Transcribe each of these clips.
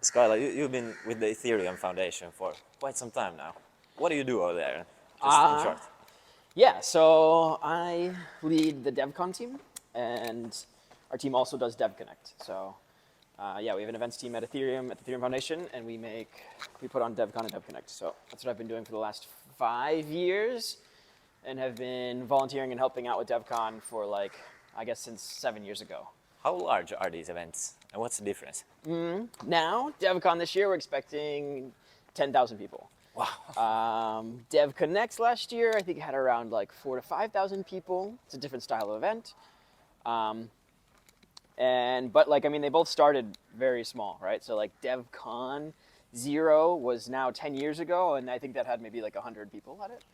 Skylar, you've been with the Ethereum Foundation for quite some time now. What do you do over there? Just in short. Yeah, so I lead the DevCon team, and our team also does DevConnect. So yeah, we have an events team at the Ethereum Foundation, and we put on DevCon and DevConnect. So that's what I've been doing for the last 5 years, and have been volunteering and helping out with DevCon for I guess since 7 years ago. How large are these events, and what's the difference? Now, DevCon this year, we're expecting 10,000 people. Wow. DevConnect last year, I think had around 4,000 to 5,000 people. It's a different style of event. But they both started very small, right? So DevCon 0 was now 10 years ago, and I think that had maybe 100 people at it,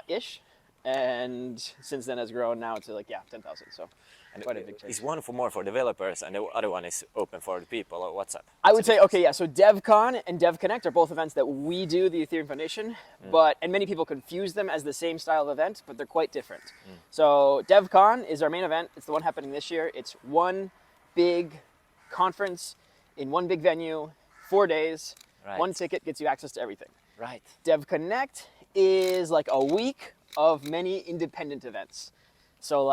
ish. And since then has grown now to 10,000. So And quite a big change. is one more for developers, and the other one is open for the people, or what's up? I would say, okay, yeah, so DevCon and DevConnect are both events that we do, the Ethereum Foundation, and many people confuse them as the same style of event, but they're quite different. So DevCon is our main event. It's the one happening this year. It's one big conference in one big venue, 4 days. Right. One ticket gets you access to everything. Right. DevConnect is a week of many independent events. So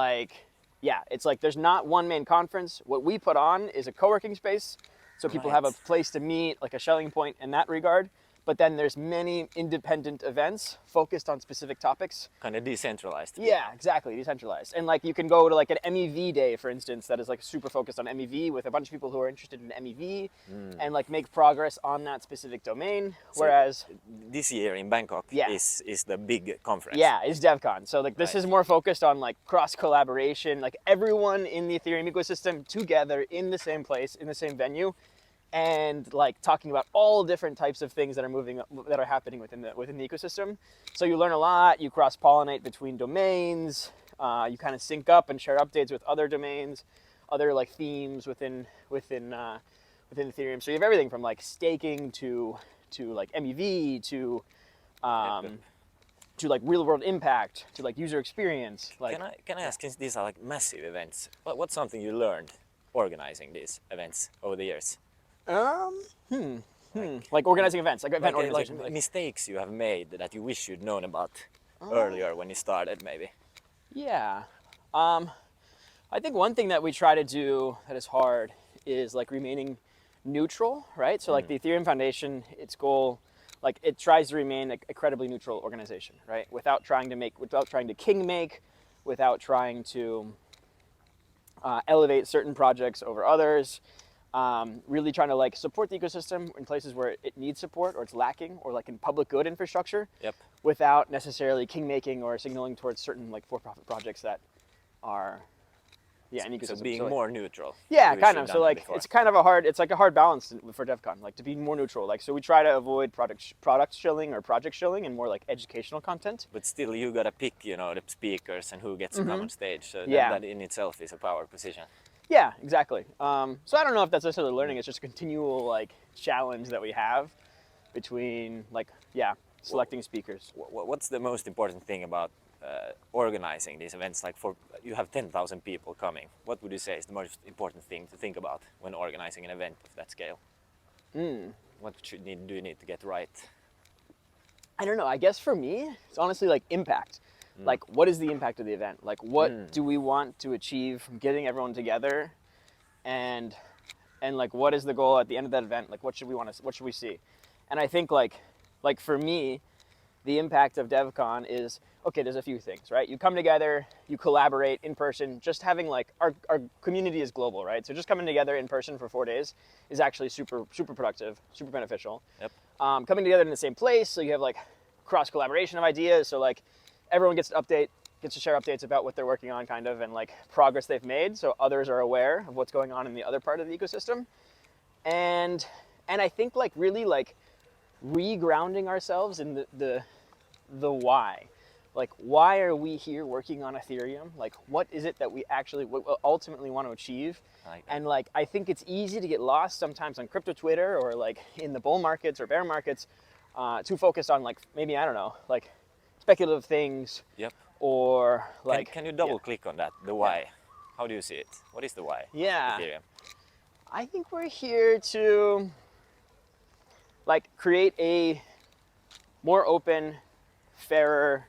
yeah, it's there's not one main conference. What we put on is a co-working space, so people have a place to meet, a Shelling point in that regard. But then there's many independent events focused on specific topics. Kind of decentralized. Yeah, exactly, decentralized. And you can go to an MEV day, for instance, that is super focused on MEV with a bunch of people who are interested in MEV and make progress on that specific domain. So whereas this year in Bangkok is the big conference. Yeah, it's DevCon. So this is more focused on cross collaboration, everyone in the Ethereum ecosystem together in the same place, in the same venue, and talking about all different types of things that are happening within the ecosystem. So you learn a lot. You cross pollinate between domains. You kind of sync up and share updates with other domains, other themes within Ethereum. So you have everything from staking to MEV to real world impact to user experience. Can I ask, since these are massive events, what's something you learned organizing these events over the years? Organizing events, event organization. Mistakes you have made that you wish you'd known about earlier when you started, maybe. Yeah, I think one thing that we try to do that is hard is remaining neutral, right? So the Ethereum Foundation, its goal, it tries to remain a credibly neutral organization, right? Without trying to king-make, without trying to elevate certain projects over others. Really trying to support the ecosystem in places where it needs support or it's lacking, or in public good infrastructure, without necessarily king-making or signaling towards certain for-profit projects that are an ecosystem. So being more neutral. Yeah, kind of. So it's kind of a hard balance for DevCon, to be more neutral. So we try to avoid product shilling or project shilling and more educational content. But still, you gotta pick, the speakers and who gets to come on stage. So that in itself is a power position. Yeah, exactly. So I don't know if that's necessarily learning. It's just a continual challenge that we have between selecting speakers. What's the most important thing about organizing these events? You have 10,000 people coming. What would you say is the most important thing to think about when organizing an event of that scale? What do you need to get right? I don't know. I guess for me, it's honestly impact. What is the impact of the event? What do we want to achieve from getting everyone together, and what is the goal at the end of that event? What should we see? And I think for me, the impact of DevCon is, okay, there's a few things, right? You come together, you collaborate in person. Just having our community is global, right? So just coming together in person for 4 days is actually super productive, super beneficial. Yep. Coming together in the same place, so you have cross collaboration of ideas. So everyone gets to share updates about what they're working on, kind of, and progress they've made, so others are aware of what's going on in the other part of the ecosystem. And I think really regrounding ourselves in the why. Why are we here working on Ethereum? What is it that we actually ultimately want to achieve? And I think it's easy to get lost sometimes on crypto Twitter or in the bull markets or bear markets, too focused on maybe, I don't know, speculative things. Yep. Or Can you double click on that? The why. Yeah. How do you see it? What is the why? Yeah. Ethereum? I think we're here to like create a more open, fairer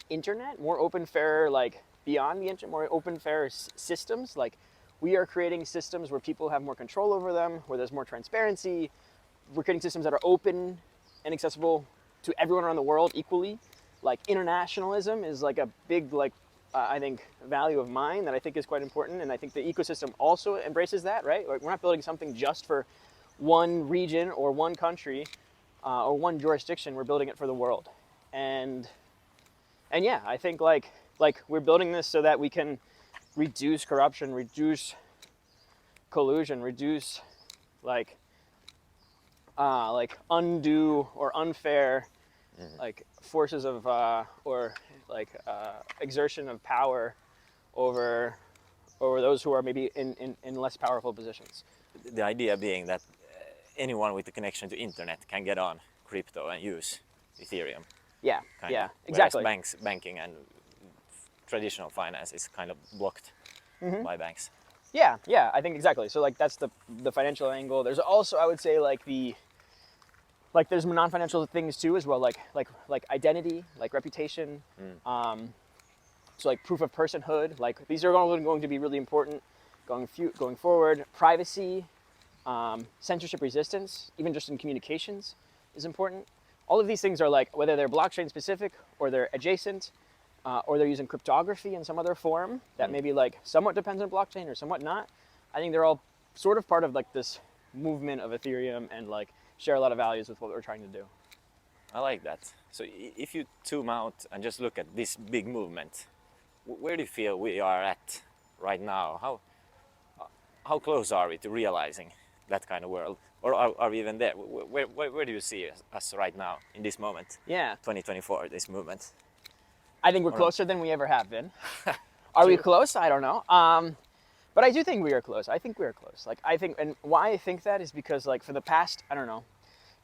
internet, more open, fairer, like beyond the internet, more open, fairer systems. Like we are creating systems where people have more control over them, where there's more transparency. We're creating systems that are open and accessible to everyone around the world equally. Like internationalism is like a big, like, I think, value of mine that I think is quite important. And I think the ecosystem also embraces that, right? Like we're not building something just for one region or one country or one jurisdiction. We're building it for the world. And yeah, I think like we're building this so that we can reduce corruption, reduce collusion, reduce like undue or unfair like forces of or like exertion of power over those who are maybe in less powerful positions. The idea being that anyone with a connection to internet can get on crypto and use Ethereum. Yeah, Kind yeah, of. exactly. Whereas banking and traditional finance is kind of blocked by banks. Yeah, yeah, I think exactly. So like that's the financial angle. There's also, I would say, like there's non-financial things too as well, like identity, like reputation. So like proof of personhood, like these are going to be really important going forward. Privacy, censorship resistance, even just in communications is important. All of these things are like, whether they're blockchain specific or they're adjacent, or they're using cryptography in some other form that maybe like somewhat depends on blockchain or somewhat not. I think they're all sort of part of like this movement of Ethereum and like share a lot of values with what we're trying to do. I like that. So if you zoom out and just look at this big movement, where do you feel we are at right now? How close are we to realizing that kind of world? Or are we even there? Where do you see us right now in this moment? Yeah. 2024, this movement. I think we're closer than we ever have been. Are we close? I don't know. But I do think we are close. I think we are close. Like I think, and why I think that is because like for the past, I don't know,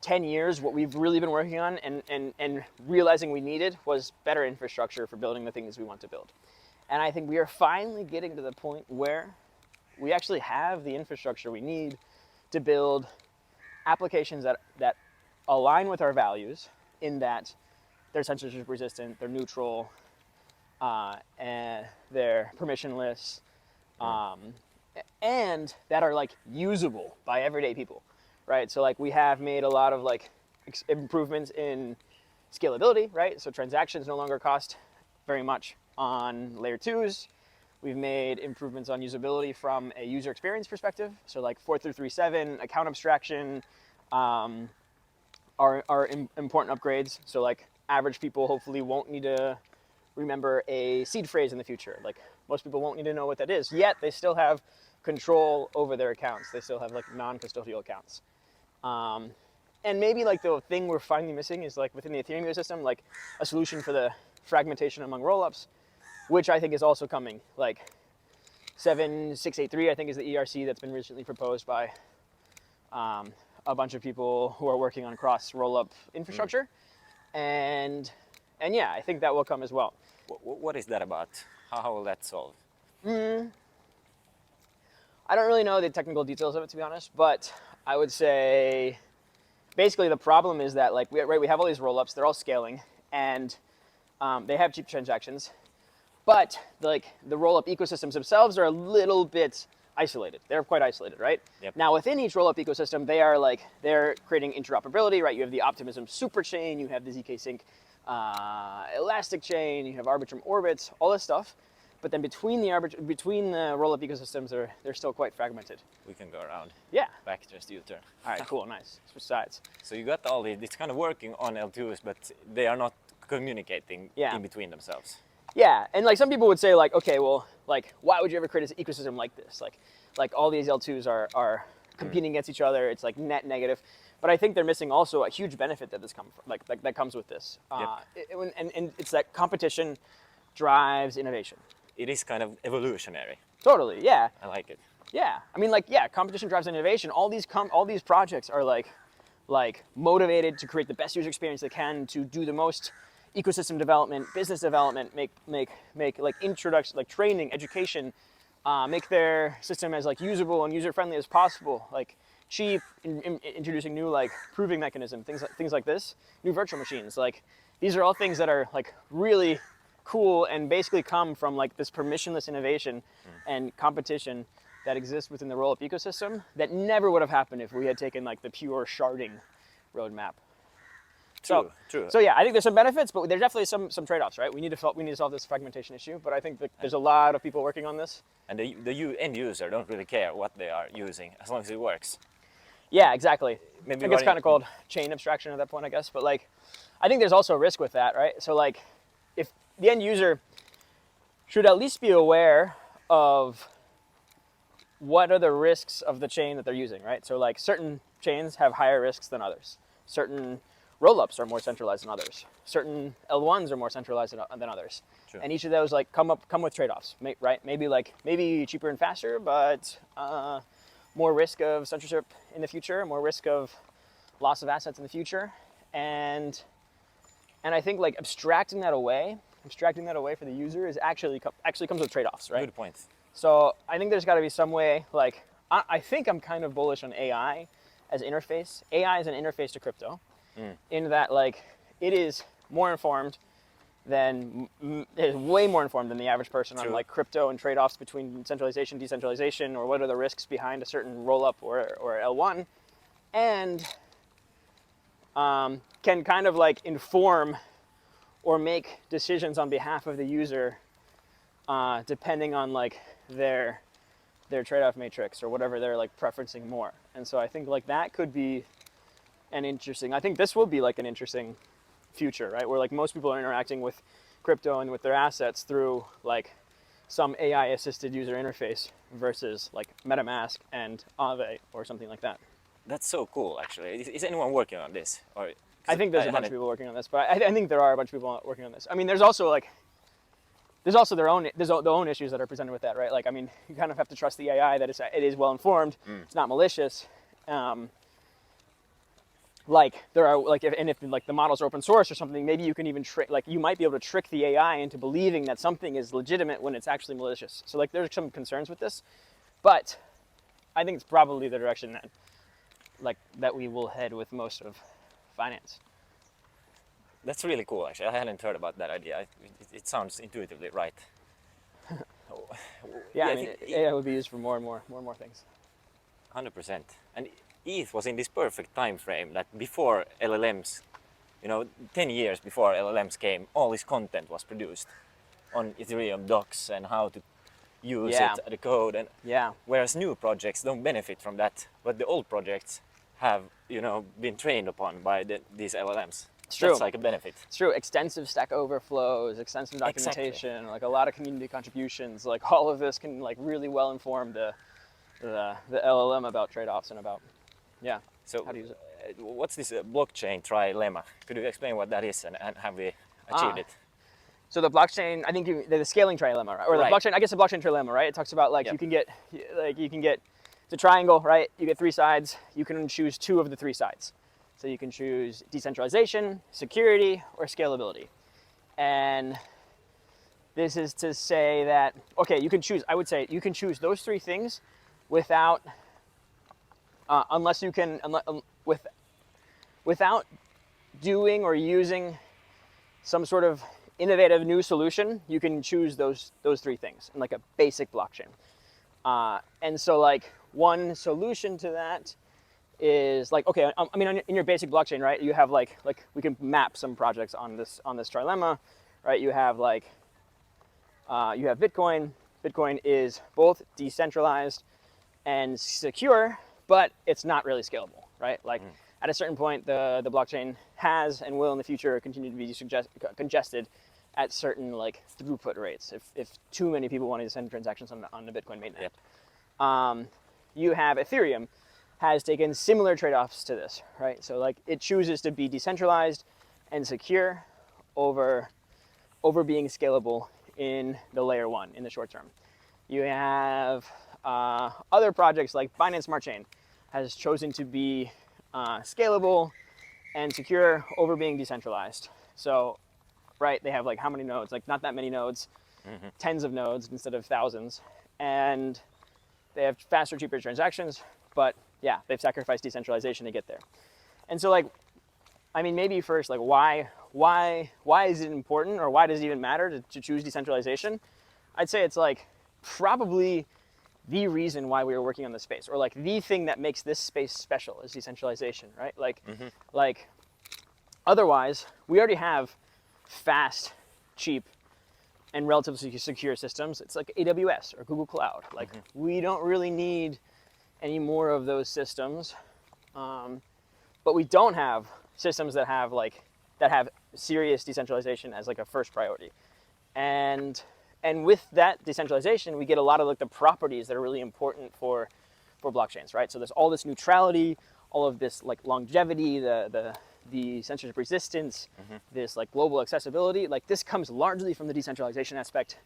10 years, what we've really been working on and realizing we needed was better infrastructure for building the things we want to build. And I think we are finally getting to the point where we actually have the infrastructure we need to build applications that align with our values in that they're censorship resistant, they're neutral, and they're permissionless, and that are like usable by everyday people, right? So like we have made a lot of like improvements in scalability, right? So transactions no longer cost very much on layer 2s. We've made improvements on usability from a user experience perspective. So like 4.3.7 account abstraction are important upgrades. So like average people hopefully won't need to remember a seed phrase in the future. Like most people won't need to know what that is, yet they still have control over their accounts. They still have like non-custodial accounts. And maybe like the thing we're finally missing is like within the Ethereum ecosystem, like a solution for the fragmentation among rollups, which I think is also coming. Like 7683, I think, is the ERC that's been recently proposed by a bunch of people who are working on cross rollup infrastructure. And yeah, I think that will come as well. What is that about? How will that solve? I don't really know the technical details of it, to be honest, but I would say basically the problem is that like we have all these rollups, they're all scaling, and they have cheap transactions, but like the rollup ecosystems themselves are a little bit isolated. They're quite isolated, right? Yep. Now within each rollup ecosystem, they're creating interoperability, right? You have the Optimism superchain, you have the ZK Sync Elastic chain, you have Arbitrum orbits, all this stuff. But then between the rollup ecosystems, they're still quite fragmented. We can go around. Yeah. Back, just U-turn. All right, cool, nice. Switch sides. So you got all these, it's kind of working on L2s, but they are not communicating in between themselves. Yeah, and like some people would say like, okay, well, like why would you ever create an ecosystem like this? Like all these L2s are competing against each other. It's like net negative. But I think they're missing also a huge benefit that that comes with this. And it's that competition drives innovation. It is kind of evolutionary. Totally, yeah. I like it. Yeah, I mean, like, yeah, competition drives innovation. All these projects are like motivated to create the best user experience they can, to do the most ecosystem development, business development, make like introduction, like training, education, make their system as like usable and user friendly as possible. Like cheap, introducing new like proving mechanism, things like this, new virtual machines. Like these are all things that are like really cool and basically come from like this permissionless innovation and competition that exists within the rollup ecosystem that never would have happened if we had taken like the pure sharding roadmap. True. So yeah, I think there's some benefits, but there's definitely some trade-offs, right? We need to solve this fragmentation issue, but I think that there's a lot of people working on this. And the end user don't really care what they are using as long as it works. Yeah, exactly. Maybe I think it's kind of called chain abstraction at that point, I guess. But like, I think there's also a risk with that, right? So like, if the end user should at least be aware of what are the risks of the chain that they're using, right? So like certain chains have higher risks than others. Certain rollups are more centralized than others. Certain L1s are more centralized than others. True. And each of those like come with trade-offs, right? Maybe cheaper and faster, but more risk of censorship in the future, more risk of loss of assets in the future, and I think like abstracting that away for the user is actually comes with trade-offs, right? Good point. So I think there's got to be some way. Like I think I'm kind of bullish on AI as interface. AI is an interface to crypto, in that like it is more informed than is way more informed than the average person on like crypto and trade-offs between centralization, decentralization, or what are the risks behind a certain roll-up or L1, and can kind of like inform or make decisions on behalf of the user, depending on like their trade-off matrix or whatever they're like preferencing more. And so I think like that could be I think this will be like an interesting future, right? Where like most people are interacting with crypto and with their assets through like some AI assisted user interface versus like MetaMask and Aave or something like that. That's so cool, actually. Is anyone working on this? Or I think there's a bunch of people working on this, but I think there are a bunch of people working on this. I mean, there's also their own issues that are presented with that, right? Like, I mean, you kind of have to trust the AI that it is well informed, it's not malicious. Like there are like if like the models are open source or something, maybe you can even you might be able to trick the AI into believing that something is legitimate when it's actually malicious. So like there's some concerns with this, but I think it's probably the direction that we will head with most of finance. That's really cool, actually. I hadn't heard about that idea. It sounds intuitively right. Yeah, I mean, AI would be used for more and more things. 100%. And ETH was in this perfect time frame that before LLMs, 10 years before LLMs came, all this content was produced on Ethereum docs and how to use it, the code. And whereas new projects don't benefit from that, but the old projects have, been trained upon by these LLMs. It's true. That's like a benefit. It's true. Extensive Stack Overflows, extensive documentation, like a lot of community contributions, like all of this can like really well inform the LLM about trade-offs and about So how to use it. What's this blockchain trilemma? Could you explain what that is and have we achieved it? So the blockchain, I think the scaling trilemma, right? Or the blockchain, I guess the blockchain trilemma, right? It talks about like you can get it's a triangle, right? You get three sides. You can choose two of the three sides. So you can choose decentralization, security, or scalability. And this is to say that, okay, you can choose, I would say you can choose those three things without, without doing or using some sort of innovative new solution, you can choose those three things in like a basic blockchain. And so like one solution to that is like, okay, I mean, in your basic blockchain, right, you have like we can map some projects on this trilemma, right? You have like, you have Bitcoin. Bitcoin is both decentralized and secure, but it's not really scalable, right? Like at a certain point, the blockchain has and will in the future continue to be congested at certain like throughput rates if too many people want to send transactions on the Bitcoin mainnet. Yep. You have Ethereum has taken similar trade-offs to this, right? So like it chooses to be decentralized and secure over being scalable in the layer one in the short term. You have other projects like Binance Smart Chain has chosen to be scalable and secure over being decentralized. So, right, they have like how many nodes? Like not that many nodes, tens of nodes instead of thousands. And they have faster, cheaper transactions, but Yeah, they've sacrificed decentralization to get there. And so like, I mean, maybe first, like why is it important, or why does it even matter to choose decentralization? I'd say it's like probably the reason why we were working on this space, or like the thing that makes this space special is decentralization, right? Like otherwise we already have fast, cheap, and relatively secure systems. It's like AWS or Google Cloud. Like we don't really need any more of those systems, but we don't have systems that have serious decentralization as like a first priority. And with that decentralization, we get a lot of like the properties that are really important for blockchains, right? So there's all this neutrality, all of this like longevity, the censorship resistance, this like global accessibility. Like this comes largely from the decentralization aspect,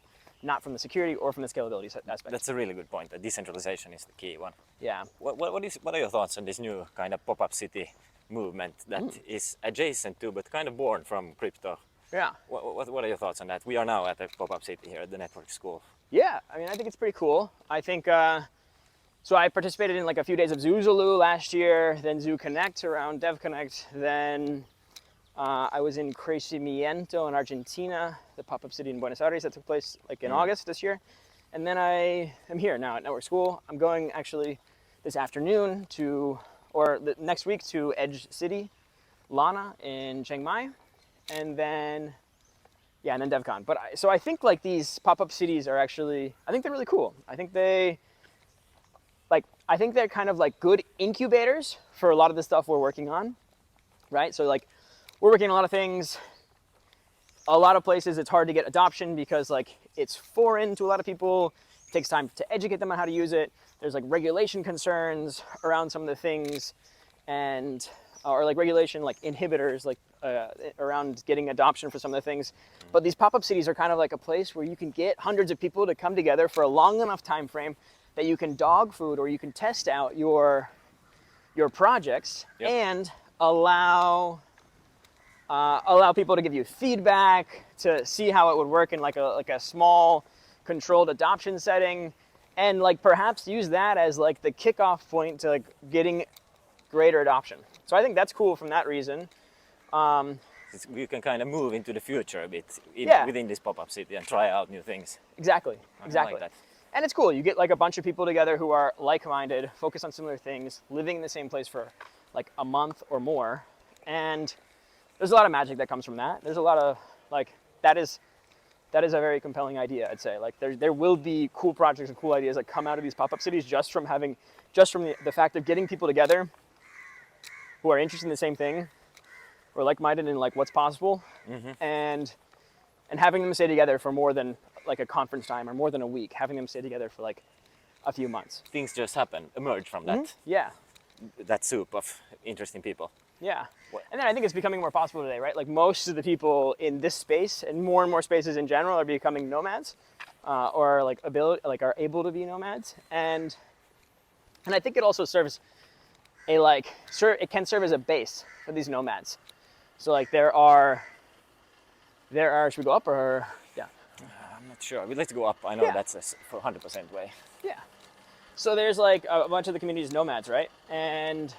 not from the security or from the scalability aspect. That's a really good point. That decentralization is the key one. Yeah. What are your thoughts on this new kind of pop-up city movement that is adjacent to, but kind of born from crypto? Yeah. What are your thoughts on that? We are now at a pop-up city here at the network school. Yeah, I mean, I think it's pretty cool. I think, so I participated in like a few days of Zoozaloo last year, then DevConnect around DevConnect, then I was in Crecimiento in Argentina, the pop-up city in Buenos Aires that took place like in August this year. And then I am here now at Network School. I'm going actually this afternoon next week to Edge City, Lana in Chiang Mai. And then DevCon. So I think like these pop-up cities are actually, I think they're really cool. I think they're kind of like good incubators for a lot of the stuff we're working on, right? So like we're working on a lot of things. A lot of places it's hard to get adoption because like it's foreign to a lot of people. It takes time to educate them on how to use it. There's like regulation concerns around some of the things, or like regulation like inhibitors like around getting adoption for some of the things. But these pop-up cities are kind of like a place where you can get hundreds of people to come together for a long enough time frame that you can dog food or you can test out your projects and allow people to give you feedback, to see how it would work in like a small controlled adoption setting, and like perhaps use that as like the kickoff point to like getting greater adoption. So I think that's cool from that reason. You can kind of move into the future a bit within this pop-up city and try out new things. Exactly. Like that. And it's cool. You get like a bunch of people together who are like-minded, focused on similar things, living in the same place for like a month or more. And there's a lot of magic that comes from that. There's a lot of like, that is a very compelling idea, I'd say. Like there will be cool projects and cool ideas that come out of these pop-up cities just from the fact of getting people together who are interested in the same thing, or like-minded in like what's possible, and having them stay together for more than like a conference time or more than a week, having them stay together for like a few months. Things just emerge from that. Yeah. That soup of interesting people. Yeah. And then I think it's becoming more possible today, right? Like most of the people in this space and more spaces in general are becoming nomads, or like are able to be nomads. And I think it also serves it can serve as a base for these nomads. So like there are, should we go up or, yeah? I'm not sure. We'd like to go up. I know that's a 100% way. Yeah. So there's like a bunch of the community's nomads, right? And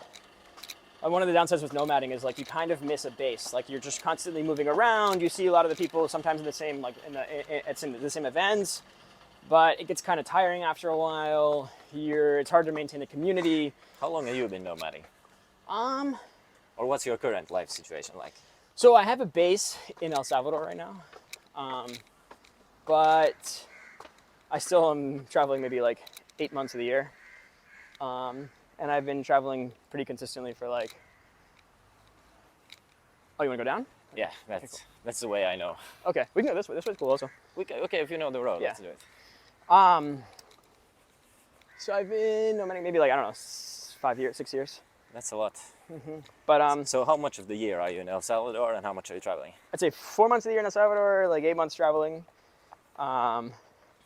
one of the downsides with nomading is like you kind of miss a base. Like you're just constantly moving around. You see a lot of the people sometimes in the same, like in the same events, but it gets kind of tiring after a while. It's hard to maintain a community. How long have you been nomading? Or what's your current life situation like? So I have a base in El Salvador right now, but I still am traveling maybe like 8 months of the year. And I've been traveling pretty consistently for like, oh, you want to go down? Yeah, that's the way I know. Okay, we can go this way. This way's cool also. Okay, if you know the road, let's do it. So I've been nomading maybe like, I don't know, 5 years, 6 years. That's a lot. But so how much of the year are you in El Salvador, and how much are you traveling? I'd say 4 months of the year in El Salvador, like 8 months traveling,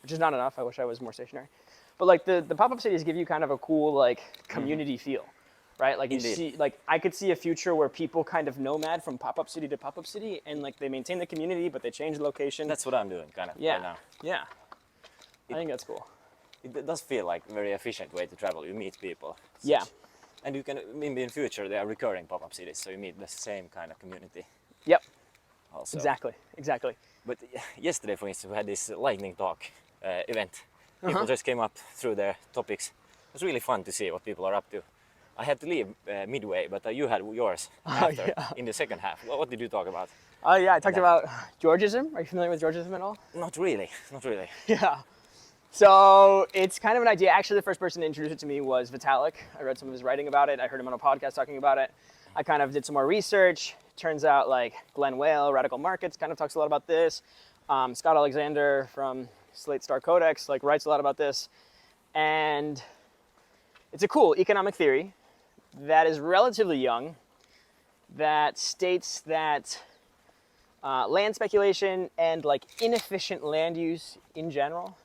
which is not enough. I wish I was more stationary. But like the pop-up cities give you kind of a cool like community feel, right? Like Indeed. You see, like I could see a future where people kind of nomad from pop-up city to pop-up city, and like they maintain the community, but they change the location. That's what I'm doing kind of right now. Yeah, I think that's cool. It does feel like a very efficient way to travel. You meet people. Yeah. And you can, maybe in future, they are recurring pop-up cities, so you meet the same kind of community Yep, also. exactly. But yesterday, for instance, we had this lightning talk event. People just came up through their topics. It was really fun to see what people are up to. I had to leave midway, but you had yours after, in the second half. What did you talk about? Oh yeah, I talked about Georgism. Are you familiar with Georgism at all? Not really, not really. Yeah. So it's kind of an idea. Actually, the first person to introduce it to me was Vitalik. I read some of his writing about it. I heard him on a podcast talking about it. I kind of did some more research. Turns out like Glenn Whale, Radical Markets, kind of talks a lot about this. Scott Alexander from Slate Star Codex like writes a lot about this. And it's a cool economic theory that is relatively young that states that land speculation and like inefficient land use in general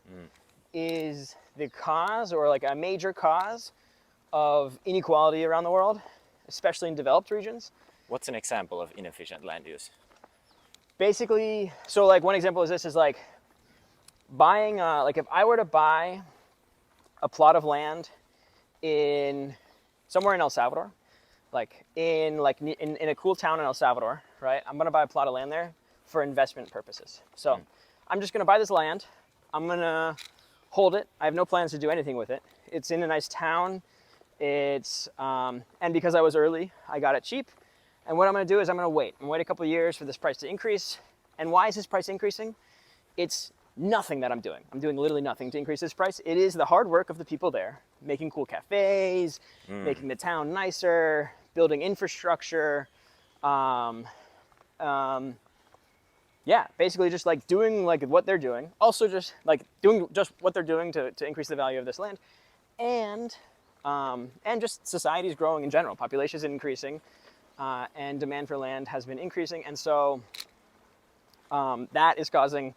is the cause, or like a major cause, of inequality around the world, especially in developed regions. What's an example of inefficient land use? Basically, so like one example is this is like buying, like if I were to buy a plot of land in somewhere in El Salvador, like in a cool town in El Salvador, right? I'm gonna buy a plot of land there for investment purposes. So I'm just gonna buy this land. I'm gonna hold it. I have no plans to do anything with it. It's in a nice town. It's and because I was early, I got it cheap. And what I'm gonna do is I'm gonna wait. I'm gonna wait a couple of years for this price to increase. And why is this price increasing? It's nothing that I'm doing. I'm doing literally nothing to increase this price. It is the hard work of the people there, making cool cafes, making the town nicer, building infrastructure. Yeah, basically just like doing like what they're doing. Also just like doing just what they're doing to increase the value of this land. And just society is growing in general. Population is increasing, and demand for land has been increasing. And so that is causing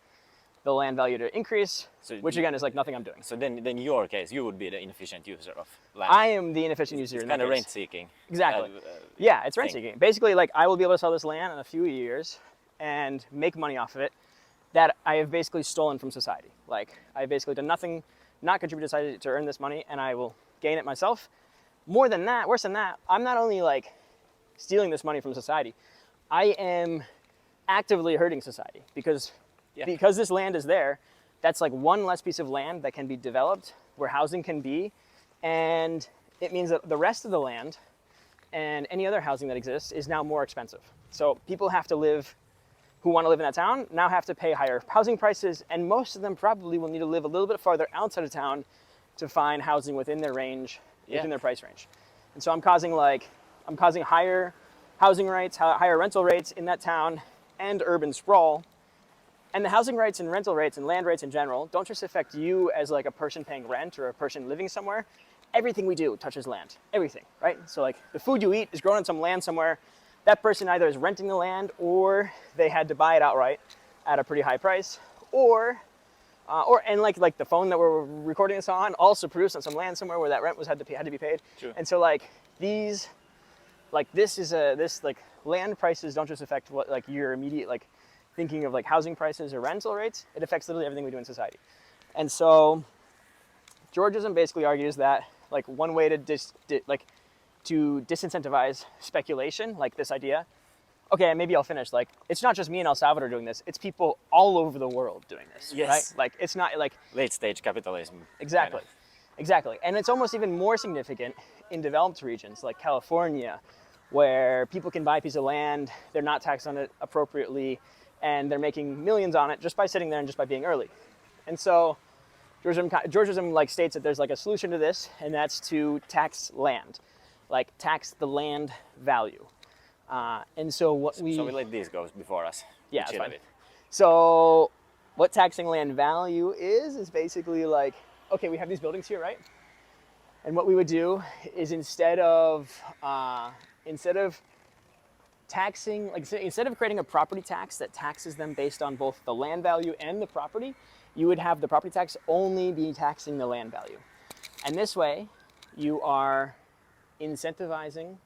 the land value to increase, so which again is like nothing I'm doing. So then in your case, you would be the inefficient user of land. I am the inefficient user. It's kind of rent seeking. Exactly. Yeah, it's rent seeking. Basically, like I will be able to sell this land in a few years and make money off of it that I have basically stolen from society. Like I've basically done nothing, not contributed to society to earn this money, and I will gain it myself. More than that, worse than that, I'm not only like stealing this money from society, I am actively hurting society because this land is there. That's like one less piece of land that can be developed where housing can be, and it means that the rest of the land and any other housing that exists is now more expensive. So people have to live, who want to live in that town, now have to pay higher housing prices, and most of them probably will need to live a little bit farther outside of town to find housing within their range, within their price range. And so I'm causing higher housing rates, higher rental rates in that town, and urban sprawl. And the housing rates and rental rates and land rates in general don't just affect you as like a person paying rent or a person living somewhere. Everything we do touches land, everything, right? So like the food you eat is grown on some land somewhere. That person either is renting the land or they had to buy it outright at a pretty high price, or like the phone that we're recording this on also produced on some land somewhere where that rent had to be paid. True. And so like this land prices don't just affect what like your immediate like thinking of like housing prices or rental rates. It affects literally everything we do in society. And so Georgism basically argues that like one way to disincentivize speculation, like this idea. Okay, maybe I'll finish. Like, it's not just me in El Salvador doing this. It's people all over the world doing this, right? Like, it's not like... Late stage capitalism. Exactly, exactly. And it's almost even more significant in developed regions like California, where people can buy a piece of land, they're not taxed on it appropriately, and they're making millions on it just by sitting there and just by being early. And so Georgism like states that there's like a solution to this, and that's to tax land, like tax the land value. And so we let these go before us. Yeah, that's fine. So what taxing land value is basically like, okay, we have these buildings here, right? And what we would do is instead of taxing, like instead of creating a property tax that taxes them based on both the land value and the property, you would have the property tax only be taxing the land value. And this way, you are incentivizing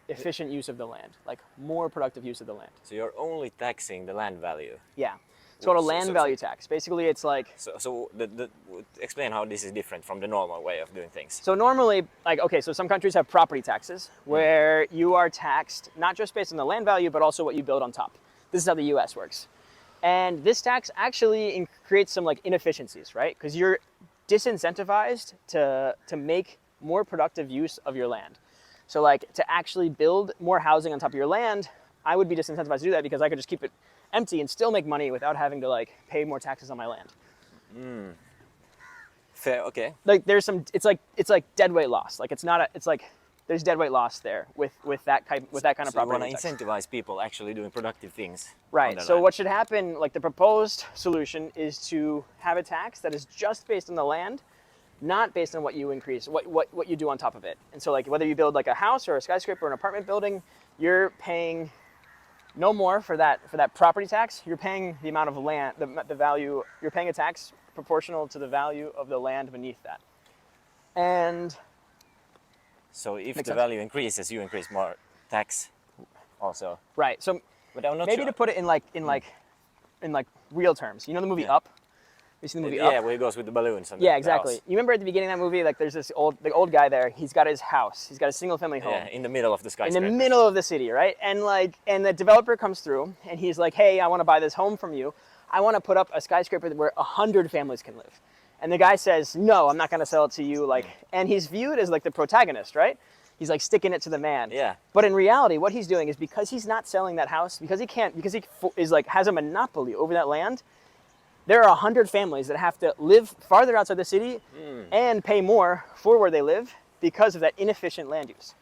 efficient use of the land, like more productive use of the land. So you're only taxing the land value. Yeah. It's called a land value tax. Basically, it's like... So explain how this is different from the normal way of doing things. So normally, like, okay, so some countries have property taxes where you are taxed not just based on the land value, but also what you build on top. This is how the US works. And this tax actually creates some like inefficiencies, right? Because you're disincentivized to make more productive use of your land. So like to actually build more housing on top of your land, I would be disincentivized to do that because I could just keep it empty and still make money without having to like pay more taxes on my land. Fair, okay. Like there's some, it's like dead weight loss. Like it's like there's dead weight loss there with that kind of property. So you want to incentivize people actually doing productive things. Right. So what should happen? Like the proposed solution is to have a tax that is just based on the land, not based on what you increase, what you do on top of it. And so like whether you build like a house or a skyscraper or an apartment building, you're paying no more for that property tax. You're paying the amount of land, the value. You're paying a tax proportional to the value of the land beneath that. And so if the value increases, you increase more tax also. Right. So but I'm not maybe sure. to put it in like real terms. You know the movie Up? You seen the movie Up? Yeah, where he goes with the balloons. Yeah, exactly. You remember at the beginning of that movie, like there's the old guy there. He's got his house. He's got a single family home. Yeah, in the middle of the skyscraper. In the middle of the city, right? And the developer comes through and he's like, hey, I want to buy this home from you. I want to put up a skyscraper where 100 families can live. And the guy says, no, I'm not going to sell it to you. Like, and he's viewed as like the protagonist, right? He's like sticking it to the man. Yeah. But in reality, what he's doing is because he's not selling that house, because he is like has a monopoly over that land. There are 100 families that have to live farther outside the city and pay more for where they live because of that inefficient land use.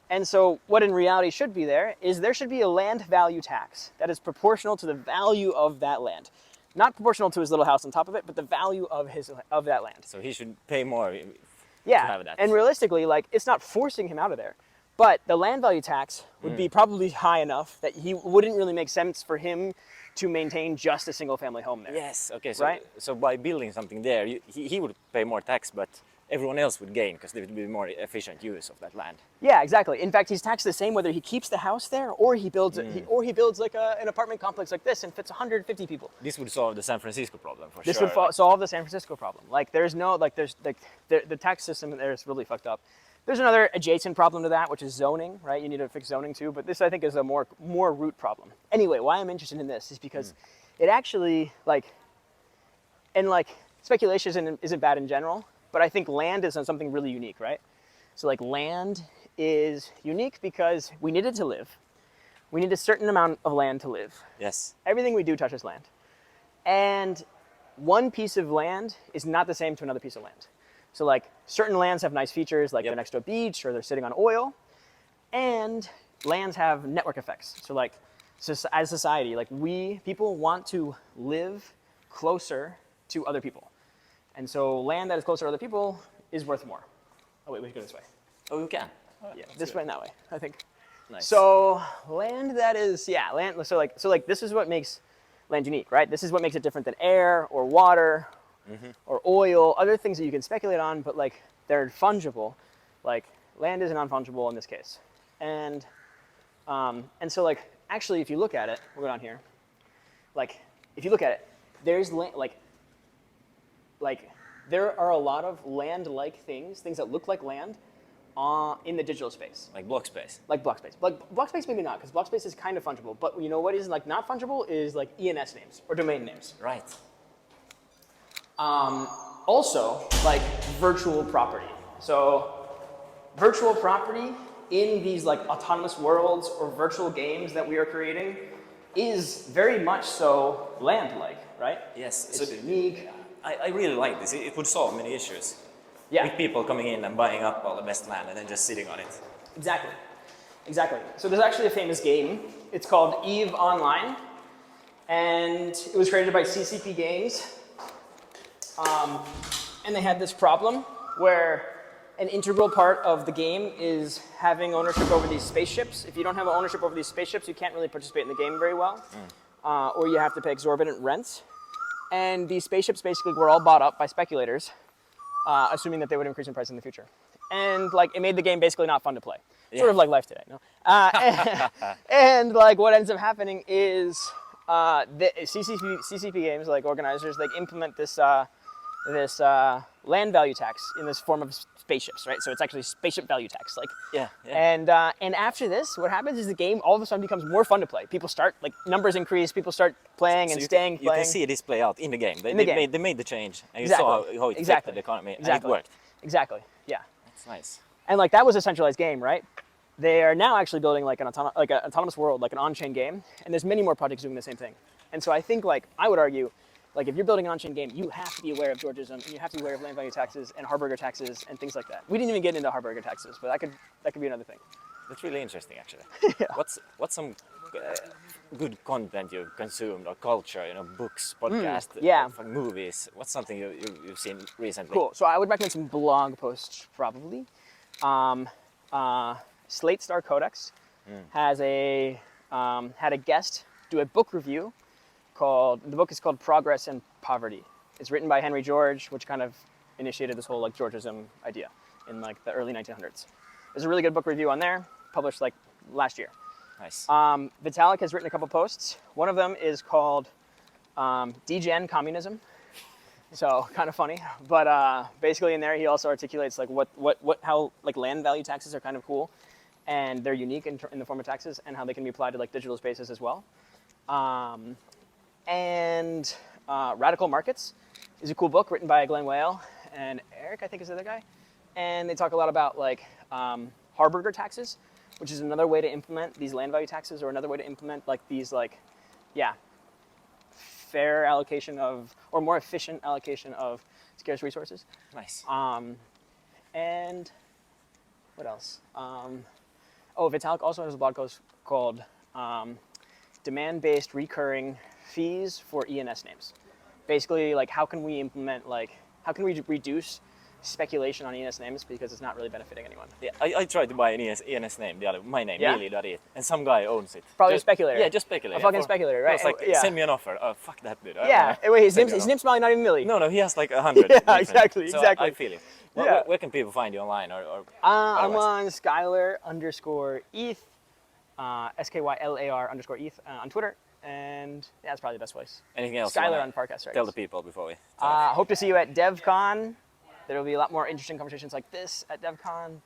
And so what in reality should be there should be a land value tax that is proportional to the value of that land. Not proportional to his little house on top of it, but the value of that land. So he should pay more to have that. And realistically, like it's not forcing him out of there. But the land value tax would be probably high enough that he wouldn't really make sense for him to maintain just a single family home there. Yes, okay, so, right? So by building something there, he would pay more tax, but everyone else would gain because there would be more efficient use of that land. Yeah, exactly. In fact, he's taxed the same whether he keeps the house there or he builds like an apartment complex like this and fits 150 people. This would solve the San Francisco problem for sure. This would solve the San Francisco problem. Like there's no, like there's like the tax system there is really fucked up. There's another adjacent problem to that, which is zoning, right? You need to fix zoning too, but this I think is a more root problem. Anyway, why I'm interested in this is because it actually speculation isn't bad in general, but I think land is something really unique, right? So like land is unique because we need it to live. We need a certain amount of land to live. Yes. Everything we do touches land. And one piece of land is not the same to another piece of land. So like certain lands have nice features like they're next to a beach or they're sitting on oil, and lands have network effects. So like as society, like people want to live closer to other people. And so land that is closer to other people is worth more. Oh wait, we can go this way. Oh, we can? Oh, yeah, this way and that way, I think. Nice. So land that is, land, so like this is what makes land unique, right? This is what makes it different than air or water or oil, other things that you can speculate on, but like they're fungible. Like land is non-fungible in this case. And so like, actually, if you look at it, we'll go down here. Like, if you look at it, there's there are a lot of land-like things that look like land in the digital space. Like block space. Like block space. Like block space maybe not, because block space is kind of fungible. But you know what is like not fungible is like ENS names or domain names. Right. Also, like virtual property. So virtual property in these like autonomous worlds or virtual games that we are creating is very much so land-like, right? Yes. It's unique. I really like this. It would solve many issues. Yeah. With people coming in and buying up all the best land and then just sitting on it. Exactly. Exactly. So there's actually a famous game. It's called EVE Online. And it was created by CCP Games. And they had this problem where an integral part of the game is having ownership over these spaceships. If you don't have ownership over these spaceships, you can't really participate in the game very well. Or you have to pay exorbitant rents. And these spaceships basically were all bought up by speculators, assuming that they would increase in price in the future. And like it made the game basically not fun to play. Sort of like life today, no? And like what ends up happening is The CCP games, like organizers, they implement this land value tax in this form of spaceships, right? So it's actually spaceship value tax, like. Yeah, yeah. And after this, what happens is the game all of a sudden becomes more fun to play. People start, like, numbers increase. People start playing and staying You can playing. see this play out in the game. In the game. They made the change, and you Exactly. saw how it affected the economy, and it worked. Exactly. Yeah. That's nice. And like that was a centralized game, right? They are now actually building like an autonomous world, like an on-chain game, and there's many more projects doing the same thing. And so I think, like, I would argue, like, if you're building an on-chain game, you have to be aware of Georgism, and you have to be aware of land value taxes and Harburger taxes and things like that. We didn't even get into Harburger taxes, but that could be another thing. That's really interesting, actually. Yeah. What's some good content you've consumed, or culture, books, podcasts, yeah. Movies? What's something you've seen recently? Cool. So I would recommend some blog posts, probably. Slate Star Codex has had a guest do a book review the book is called Progress and Poverty. It's written by Henry George, which kind of initiated this whole like Georgism idea in like the early 1900s. There's a really good book review on there, published like last year. Nice. Vitalik has written a couple posts. One of them is called Degen Communism. So kind of funny, but basically in there he also articulates like how like land value taxes are kind of cool, and they're unique in the form of taxes, and how they can be applied to like digital spaces as well. Radical Markets is a cool book written by Glenn Whale and Eric, I think is the other guy, and they talk a lot about like Harburger taxes, which is another way to implement these land value taxes, or another way to implement like these like, fair allocation of, or more efficient allocation of scarce resources. Nice. And what else? Vitalik also has a blog post called Demand-Based Recurring Fees for ENS Names. Basically, like how can we reduce speculation on ENS names, because it's not really benefiting anyone. Yeah, I tried to buy an ENS name, my name, really, and some guy owns it. Probably a speculator. Yeah, just speculator. A fucking speculator, right? It's like, send me an offer. Oh, fuck that dude. Wait, his name's probably not even Millie. No, he has like 100. Yeah, exactly. So I feel it. Where can people find you online? I'm on Skylar_ETH, SKYLAR_ETH on Twitter, and that's probably the best place. Anything else? Skylar on Farcast, right? Tell the people before we. Hope to see you at DevCon. There will be a lot more interesting conversations like this at DevCon.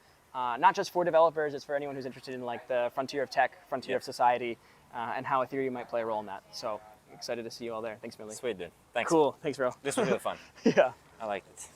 Not just for developers, it's for anyone who's interested in like the frontier of tech, frontier of society, and how Ethereum might play a role in that. So excited to see you all there. Thanks, Millie. Sweet, dude. Thanks. Cool. Thanks, bro. This was really fun. Yeah. I liked it.